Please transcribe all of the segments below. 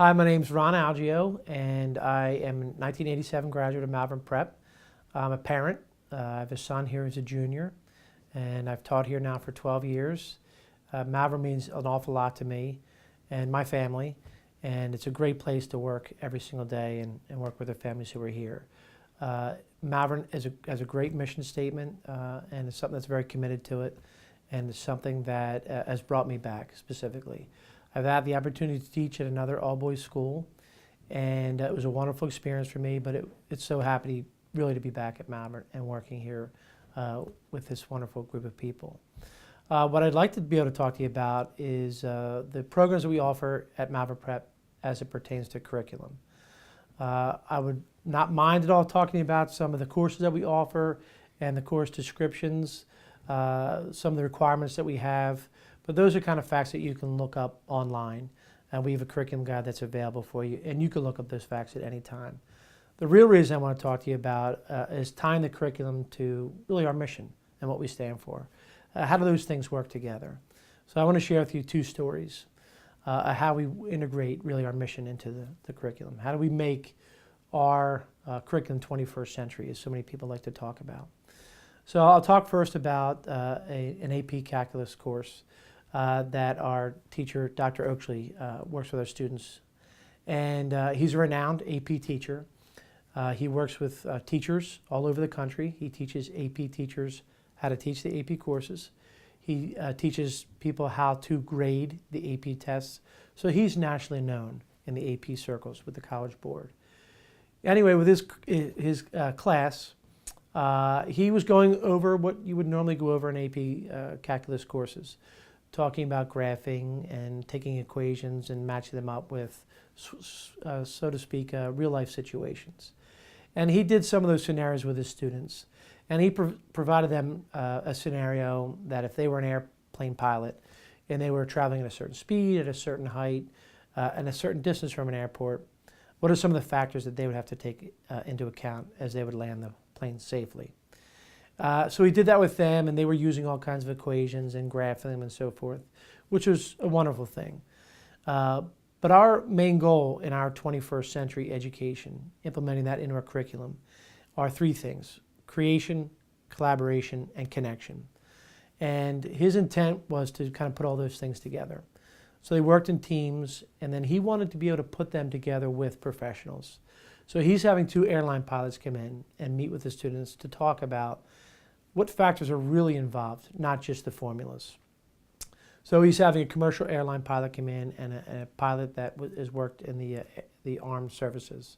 Hi, my name's Ron Algeo, and I am a 1987 graduate of Malvern Prep. I'm a parent. I have a son here who's a junior, and I've taught here now for 12 years. Malvern means an awful lot to me and my family, and it's a great place to work every single day and work with the families who are here. Malvern has a great mission statement, and it's something that's very committed to it, and it's something that has brought me back specifically. I've had the opportunity to teach at another all-boys school, and it was a wonderful experience for me, but it's so happy really to be back at Malvern and working here with this wonderful group of people. What I'd like to be able to talk to you about is the programs that we offer at Malvern Prep as it pertains to curriculum. I would not mind at all talking about some of the courses that we offer and the course descriptions, some of the requirements that we have, but those are kind of facts that you can look up online. And we have a curriculum guide that's available for you, and you can look up those facts at any time. The real reason I want to talk to you about is tying the curriculum to really our mission and what we stand for. How do those things work together? So I want to share with you two stories, how we integrate really our mission into the curriculum. How do we make our curriculum 21st century, as so many people like to talk about. So I'll talk first about an AP calculus course that our teacher, Dr. Oaksley, works with our students. And he's a renowned AP teacher. He works with teachers all over the country. He teaches AP teachers how to teach the AP courses. He teaches people how to grade the AP tests. So he's nationally known in the AP circles with the College Board. Anyway, with his class, he was going over what you would normally go over in AP calculus courses, talking about graphing and taking equations and matching them up with, so to speak, real-life situations. And he did some of those scenarios with his students. And he provided them a scenario that if they were an airplane pilot and they were traveling at a certain speed, at a certain height, and a certain distance from an airport, what are some of the factors that they would have to take into account as they would land the plane safely? So he did that with them, and they were using all kinds of equations and graphing them and so forth, which was a wonderful thing. But our main goal in our 21st century education, implementing that into our curriculum, are three things: creation, collaboration, and connection. And his intent was to kind of put all those things together. So they worked in teams, and then he wanted to be able to put them together with professionals. So he's having two airline pilots come in and meet with the students to talk about what factors are really involved, not just the formulas. So he's having a commercial airline pilot come in and a pilot that has worked in the armed services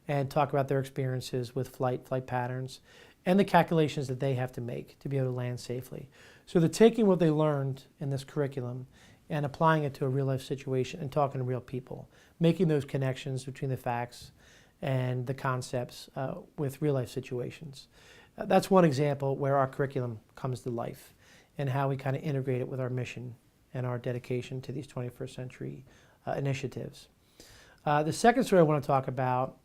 and talk about their experiences with flight patterns, and the calculations that they have to make to be able to land safely. So they're taking what they learned in this curriculum and applying it to a real-life situation and talking to real people, making those connections between the facts and the concepts with real-life situations. That's one example where our curriculum comes to life and how we kind of integrate it with our mission and our dedication to these 21st century initiatives. The second story I want to talk about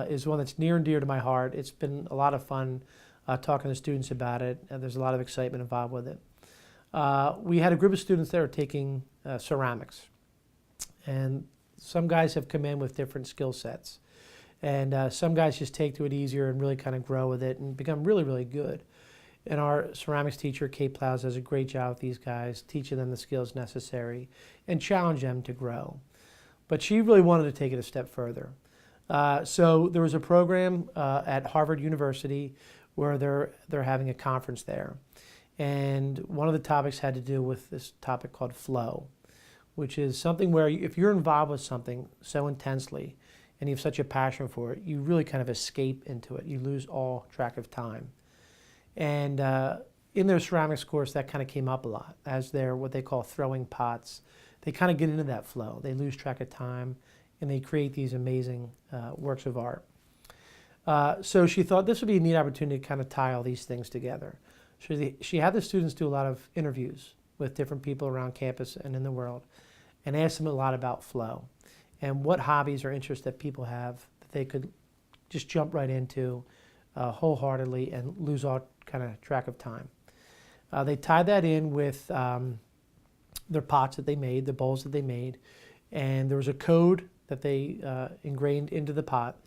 is one that's near and dear to my heart. It's been a lot of fun talking to students about it, and there's a lot of excitement involved with it. We had a group of students that were taking ceramics, and some guys have come in with different skill sets. And some guys just take to it easier and really kind of grow with it and become really, really good. And our ceramics teacher, Kate Plows, does a great job with these guys, teaching them the skills necessary and challenge them to grow. But she really wanted to take it a step further. So there was a program at Harvard University where they're having a conference there. And one of the topics had to do with this topic called flow, which is something where if you're involved with something so intensely, and you have such a passion for it, you really kind of escape into it. You lose all track of time. And in their ceramics course, that kind of came up a lot as they're what they call throwing pots. They kind of get into that flow. They lose track of time, and they create these amazing works of art. So she thought this would be a neat opportunity to kind of tie all these things together. She had the students do a lot of interviews with different people around campus and in the world, and asked them a lot about flow and what hobbies or interests that people have that they could just jump right into wholeheartedly and lose all kind of track of time. They tied that in with their pots that they made, the bowls that they made, and there was a code that they ingrained into the pot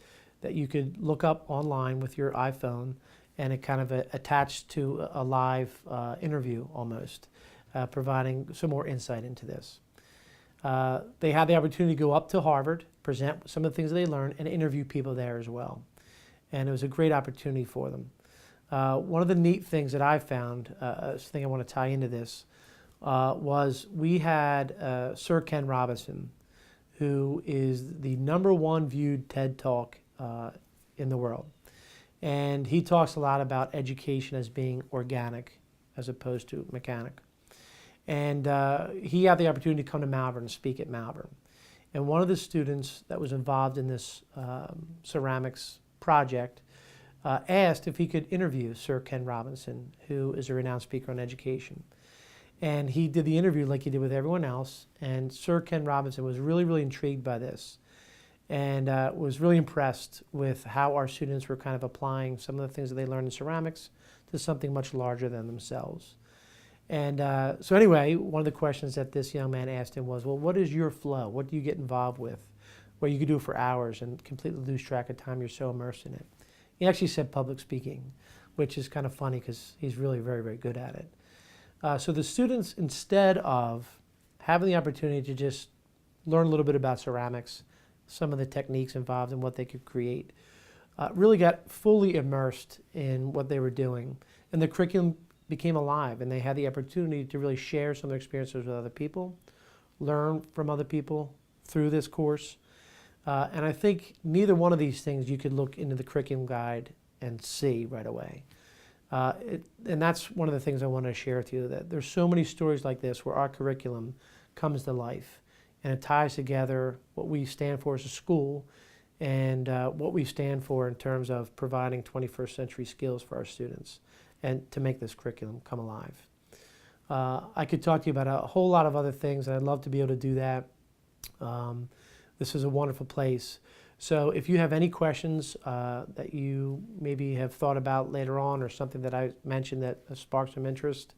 that you could look up online with your iPhone, and it kind of attached to a live interview almost, providing some more insight into this. They had the opportunity to go up to Harvard, present some of the things that they learned, and interview people there as well. And it was a great opportunity for them. One of the neat things that I found, thing I want to tie into this, was we had Sir Ken Robinson, who is the #1 viewed TED Talk in the world. And he talks a lot about education as being organic as opposed to mechanic. And he had the opportunity to come to Malvern and speak at Malvern. And one of the students that was involved in this ceramics project asked if he could interview Sir Ken Robinson, who is a renowned speaker on education. And he did the interview like he did with everyone else. And Sir Ken Robinson was really, really intrigued by this, and was really impressed with how our students were kind of applying some of the things that they learned in ceramics to something much larger than themselves. And so anyway, one of the questions that this young man asked him was, well, what is your flow? What do you get involved with where you could do it for hours and completely lose track of time? You're so immersed in it. He actually said public speaking, which is kind of funny because he's really very, very good at it. So the students, instead of having the opportunity to just learn a little bit about ceramics, some of the techniques involved and what they could create, really got fully immersed in what they were doing. And the curriculum became alive, and they had the opportunity to really share some of their experiences with other people, learn from other people through this course. And I think neither one of these things you could look into the curriculum guide and see right away. And that's one of the things I want to share with you, that there's so many stories like this where our curriculum comes to life, and it ties together what we stand for as a school and what we stand for in terms of providing 21st century skills for our students and to make this curriculum come alive. I could talk to you about a whole lot of other things, and I'd love to be able to do that. This is a wonderful place. So if you have any questions that you maybe have thought about later on, or something that I mentioned that sparked some interest,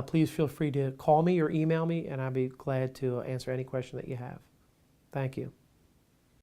please feel free to call me or email me, and I'll be glad to answer any question that you have. Thank you.